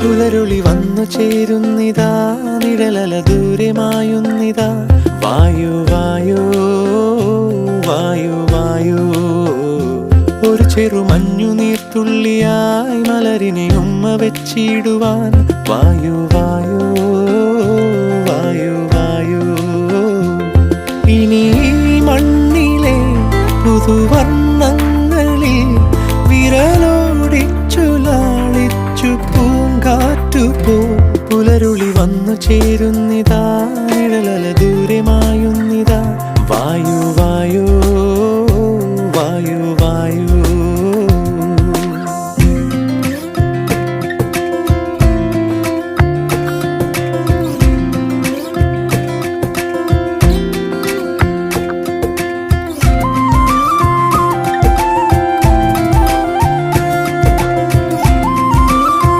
പുലരുളി വന്നു ചേരുന്നിതാ, നിഴലല ദൂരെ മായുന്നിതാ. വായു വായു വായു വായു, ഒരു ചെറു മഞ്ഞുനീർത്തുള്ളിയായി മലരിനെ ഉമ്മ വെച്ചിടുവാൻ. വായു വായു വായു വായു, ഇനി മണ്ണിലെ പുതുവർണ്ണങ്ങളിൽ വിരലോടിച്ചു ലാളിച്ചു പൂങ്കാറ്റു പോ. പുലരുളി വന്നു ചേരുന്നിതാ,